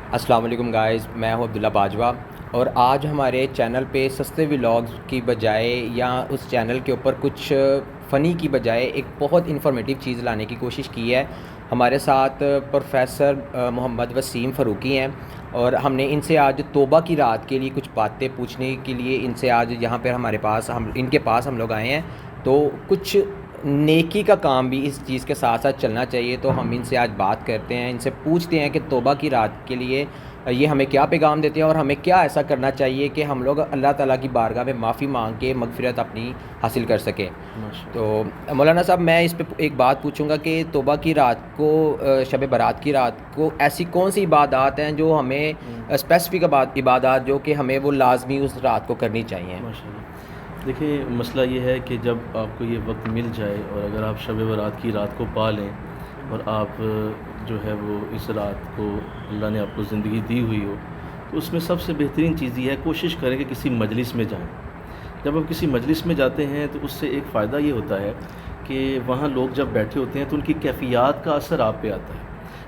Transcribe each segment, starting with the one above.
السلام علیکم گائز، میں ہوں عبداللہ باجوہ، اور آج ہمارے چینل پہ سستے ولاگز کی بجائے یا اس چینل کے اوپر کچھ فنی کی بجائے ایک بہت انفارمیٹیو چیز لانے کی کوشش کی ہے۔ ہمارے ساتھ پروفیسر محمد وسیم فاروقی ہیں، اور ہم نے ان سے آج توبہ کی رات کے لیے کچھ باتیں پوچھنے کے لیے ان سے آج یہاں پہ ان کے پاس ہم لوگ آئے ہیں۔ تو کچھ نیکی کا کام بھی اس چیز کے ساتھ ساتھ چلنا چاہیے، تو ہم ان سے آج بات کرتے ہیں، ان سے پوچھتے ہیں کہ توبہ کی رات کے لیے یہ ہمیں کیا پیغام دیتے ہیں، اور ہمیں کیا ایسا کرنا چاہیے کہ ہم لوگ اللہ تعالیٰ کی بارگاہ میں معافی مانگ کے مغفرت اپنی حاصل کر سکیں۔ تو مولانا صاحب، میں اس پہ ایک بات پوچھوں گا کہ توبہ کی رات کو، شب برات کی رات کو ایسی کون سی عبادات ہیں جو ہمیں اسپیسیفک عبادات جو کہ ہمیں وہ لازمی اس رات کو کرنی چاہیے؟ دیکھیں، مسئلہ یہ ہے کہ جب آپ کو یہ وقت مل جائے اور اگر آپ شب برات کی رات کو پا لیں اور آپ جو ہے وہ اس رات کو اللہ نے آپ کو زندگی دی ہوئی ہو، تو اس میں سب سے بہترین چیز یہ ہے، کوشش کریں کہ کسی مجلس میں جائیں۔ جب آپ کسی مجلس میں جاتے ہیں تو اس سے ایک فائدہ یہ ہوتا ہے کہ وہاں لوگ جب بیٹھے ہوتے ہیں تو ان کی کیفیات کا اثر آپ پہ آتا ہے۔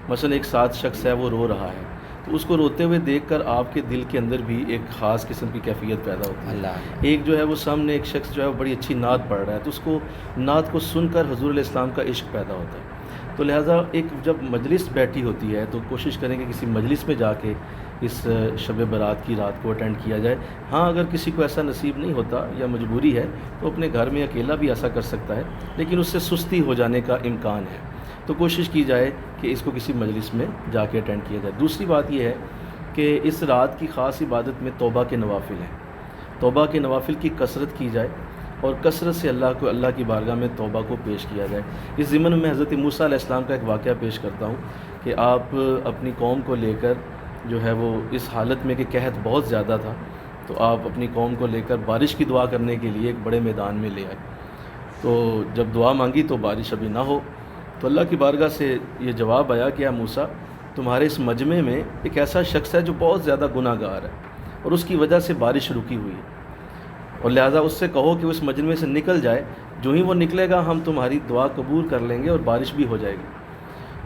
مثلا ایک ساتھ شخص ہے، وہ رو رہا ہے، تو اس کو روتے ہوئے دیکھ کر آپ کے دل کے اندر بھی ایک خاص قسم کی کیفیت پیدا ہوتی ہے۔ اللہ ایک جو ہے وہ سامنے ایک شخص جو ہے وہ بڑی اچھی نعت پڑھ رہا ہے، تو اس کو نعت کو سن کر حضور علیہ السلام کا عشق پیدا ہوتا ہے۔ تو لہٰذا ایک جب مجلس بیٹھی ہوتی ہے تو کوشش کریں کہ کسی مجلس میں جا کے اس شب برات کی رات کو اٹینڈ کیا جائے۔ ہاں، اگر کسی کو ایسا نصیب نہیں ہوتا یا مجبوری ہے تو اپنے گھر میں اکیلا بھی ایسا کر سکتا ہے، لیکن اس سے سستی ہو جانے کا امکان ہے، تو کوشش کی جائے کہ اس کو کسی مجلس میں جا کے اٹینڈ کیا جائے۔ دوسری بات یہ ہے کہ اس رات کی خاص عبادت میں توبہ کے نوافل ہیں۔ توبہ کے نوافل کی کثرت کی جائے اور کثرت سے اللہ کی بارگاہ میں توبہ کو پیش کیا جائے۔ اس ضمن میں حضرت موسیٰ علیہ السلام کا ایک واقعہ پیش کرتا ہوں کہ آپ اپنی قوم کو لے کر جو ہے وہ اس حالت میں کہ قحط بہت زیادہ تھا، تو آپ اپنی قوم کو لے کر بارش کی دعا کرنے کے لیے ایک بڑے میدان میں لے آئے۔ تو جب دعا مانگی تو بارش ابھی نہ ہو، تو اللہ کی بارگاہ سے یہ جواب آیا کہ اے موسیٰ، تمہارے اس مجمع میں ایک ایسا شخص ہے جو بہت زیادہ گناہ گار ہے اور اس کی وجہ سے بارش رکی ہوئی ہے، اور لہٰذا اس سے کہو کہ وہ اس مجمع سے نکل جائے، جو ہی وہ نکلے گا ہم تمہاری دعا قبول کر لیں گے اور بارش بھی ہو جائے گی۔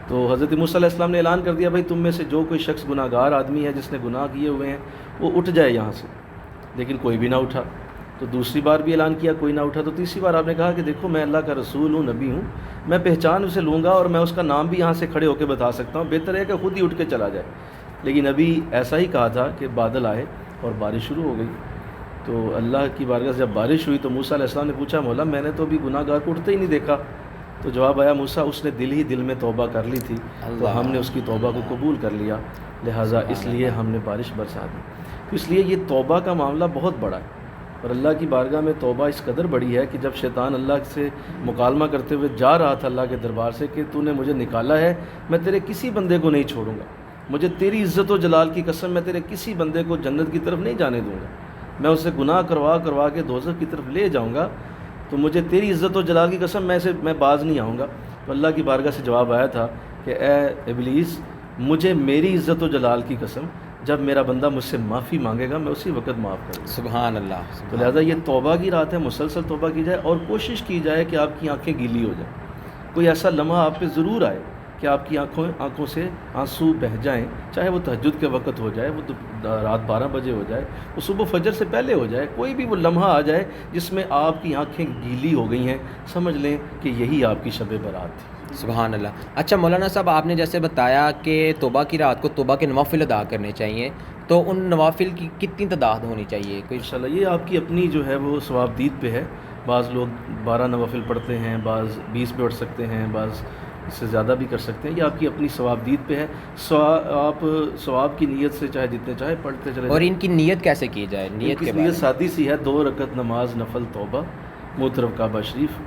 تو حضرت موسیٰ علیہ السلام نے اعلان کر دیا، بھائی تم میں سے جو کوئی شخص گناہ گار آدمی ہے جس نے گناہ کیے ہوئے ہیں وہ اٹھ جائے یہاں سے، لیکن کوئی بھی نہ اٹھا۔ تو دوسری بار بھی اعلان کیا، کوئی نہ اٹھا۔ تو تیسری بار آپ نے کہا کہ دیکھو، میں اللہ کا رسول ہوں، نبی ہوں، میں پہچان اسے لوں گا اور میں اس کا نام بھی یہاں سے کھڑے ہو کے بتا سکتا ہوں، بہتر ہے کہ خود ہی اٹھ کے چلا جائے۔ لیکن ابھی ایسا ہی کہا تھا کہ بادل آئے اور بارش شروع ہو گئی۔ تو اللہ کی بارگاہ سے جب بارش ہوئی تو موسیٰ علیہ السلام نے پوچھا، مولا میں نے تو ابھی گناہ گار کو اٹھتے ہی نہیں دیکھا۔ تو جواب آیا، موسیٰ اس نے دل ہی دل میں توبہ کر لی تھی، تو ہم نے اس کی توبہ کو قبول کر لیا، لہٰذا اس لیے ہم نے بارش برسا دی۔ تو اس لیے یہ توبہ کا معاملہ بہت بڑا ہے، اور اللہ کی بارگاہ میں توبہ اس قدر بڑی ہے کہ جب شیطان اللہ سے مکالمہ کرتے ہوئے جا رہا تھا اللہ کے دربار سے کہ تو نے مجھے نکالا ہے، میں تیرے کسی بندے کو نہیں چھوڑوں گا، مجھے تیری عزت و جلال کی قسم میں تیرے کسی بندے کو جنت کی طرف نہیں جانے دوں گا، میں اسے گناہ کروا کے دوزخ کی طرف لے جاؤں گا، تو مجھے تیری عزت و جلال کی قسم میں باز نہیں آؤں گا۔ تو اللہ کی بارگاہ سے جواب آیا تھا کہ اے ابلیس، مجھے میری عزت و جلال کی قسم، جب میرا بندہ مجھ سے معافی مانگے گا میں اسی وقت معاف کروں گا۔ سبحان اللہ۔ تو لہٰذا یہ توبہ کی رات ہے، مسلسل توبہ کی جائے اور کوشش کی جائے کہ آپ کی آنکھیں گیلی ہو جائیں۔ کوئی ایسا لمحہ آپ پہ ضرور آئے کہ آپ کی آنکھوں سے آنسو بہہ جائیں، چاہے وہ تہجد کے وقت ہو جائے، وہ رات 12 بجے ہو جائے، وہ صبح فجر سے پہلے ہو جائے، کوئی بھی وہ لمحہ آ جائے جس میں آپ کی آنکھیں گیلی ہو گئی ہیں، سمجھ لیں کہ یہی آپ کی شب برات تھی۔ سبحان اللہ۔ اچھا مولانا صاحب، آپ نے جیسے بتایا کہ توبہ کی رات کو توبہ کے نوافل ادا کرنے چاہیے، تو ان نوافل کی کتنی تعداد ہونی چاہیے؟ کوئی انشاءاللہ یہ آپ کی اپنی جو ہے وہ ثواب دید پہ ہے۔ بعض لوگ 12 نوافل پڑھتے ہیں، بعض 20 پہ اٹھ سکتے ہیں، بعض اس سے زیادہ بھی کر سکتے ہیں، یہ آپ کی اپنی ثواب دید پہ ہے۔ آپ ثواب کی نیت سے چاہے جتنے چاہے پڑھتے چلے اور جائیں۔ ان کی نیت کیسے کی جائے؟ نیت کے بارے نیت میں سادی سی ہے، 2 رکعت نماز نفل توبہ، منہ طرف کعبہ شریف،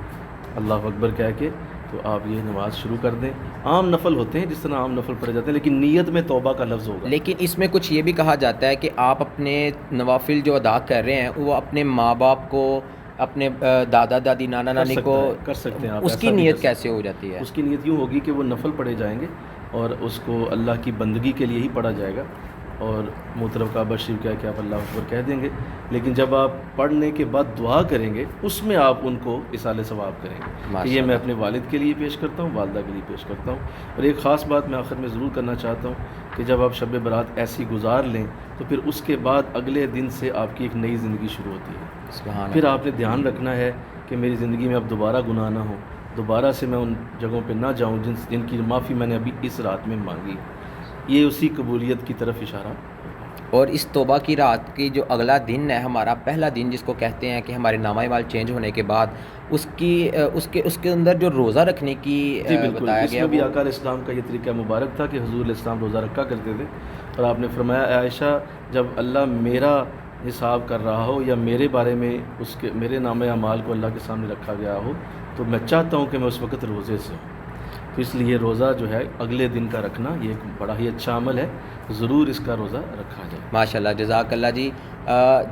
اللہ اکبر کہہ کے تو آپ یہ نماز شروع کر دیں۔ عام نفل ہوتے ہیں جس طرح عام نفل پڑھے جاتے ہیں، لیکن نیت میں توبہ کا لفظ ہوگا۔ لیکن اس میں کچھ یہ بھی کہا جاتا ہے کہ آپ اپنے نوافل جو ادا کر رہے ہیں وہ اپنے ماں باپ کو، اپنے دادا دادی نانا نانی کو کر سکتے ہیں آپ، اس ایسا کی بھی نیت کر سکتے کیسے ہو جاتی ہے؟ ہیں۔ اس کی نیت یوں ہوگی کہ وہ نفل پڑھے جائیں گے اور اس کو اللہ کی بندگی کے لیے ہی پڑھا جائے گا، اور منہ طرف کعبہ شریف کہہ کے آپ اللہ اکبر کہہ دیں گے، لیکن جب آپ پڑھنے کے بعد دعا کریں گے اس میں آپ ان کو اصالِ ثواب کریں گے کہ یہ میں اپنے والد کے لیے پیش کرتا ہوں، والدہ کے لیے پیش کرتا ہوں۔ اور ایک خاص بات میں آخر میں ضرور کرنا چاہتا ہوں کہ جب آپ شب برات ایسی گزار لیں تو پھر اس کے بعد اگلے دن سے آپ کی ایک نئی زندگی شروع ہوتی ہے. سبحان پھر اللہ. آپ نے دھیان رکھنا ہے کہ میری زندگی میں اب دوبارہ گناہ نہ ہو, دوبارہ سے میں ان جگہوں پہ نہ جاؤں جن کی معافی میں نے ابھی اس رات میں مانگی. یہ اسی قبولیت کی طرف اشارہ. اور اس توبہ کی رات کی جو اگلا دن ہے ہمارا پہلا دن جس کو کہتے ہیں کہ ہمارے نامہ اعمال چینج ہونے کے بعد اس کے اندر جو روزہ رکھنے کی جی بالکل, بتایا اس گیا میں بھی وہ آقا علیہ السلام کا یہ طریقہ مبارک تھا کہ حضور علیہ السلام روزہ رکھا کرتے تھے. اور آپ نے فرمایا عائشہ جب اللہ میرا حساب کر رہا ہو یا میرے بارے میں میرے نامہ اعمال کو اللہ کے سامنے رکھا گیا ہو تو میں چاہتا ہوں کہ میں اس وقت روزے سے ہوں. تو اس لیے روزہ جو ہے اگلے دن کا رکھنا یہ ایک بڑا ہی اچھا عمل ہے, ضرور اس کا روزہ رکھا جائے. ماشاء اللہ, جزاک اللہ جی.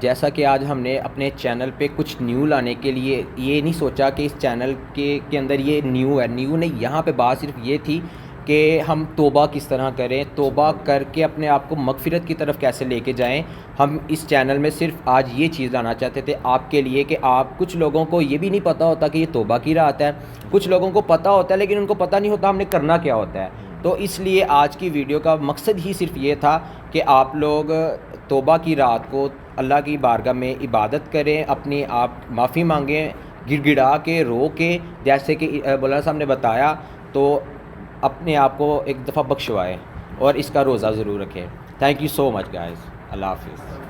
جیسا کہ آج ہم نے اپنے چینل پہ کچھ نیو لانے کے لیے یہ نہیں سوچا کہ اس چینل کے اندر یہ نیو ہے, نیو نہیں, یہاں پہ بات صرف یہ تھی کہ ہم توبہ کس طرح کریں, توبہ کر کے اپنے آپ کو مغفرت کی طرف کیسے لے کے جائیں. ہم اس چینل میں صرف آج یہ چیز لانا چاہتے تھے آپ کے لیے کہ آپ کچھ لوگوں کو یہ بھی نہیں پتہ ہوتا کہ یہ توبہ کی رات ہے, کچھ لوگوں کو پتہ ہوتا ہے لیکن ان کو پتہ نہیں ہوتا ہم نے کرنا کیا ہوتا ہے. تو اس لیے آج کی ویڈیو کا مقصد ہی صرف یہ تھا کہ آپ لوگ توبہ کی رات کو اللہ کی بارگاہ میں عبادت کریں, اپنی آپ معافی مانگیں, گڑ گڑا کے رو کے, جیسے کہ مولانا صاحب نے بتایا, تو اپنے آپ کو ایک دفعہ بخشوائے اور اس کا روزہ ضرور رکھیں. Thank you so much guys. اللہ حافظ.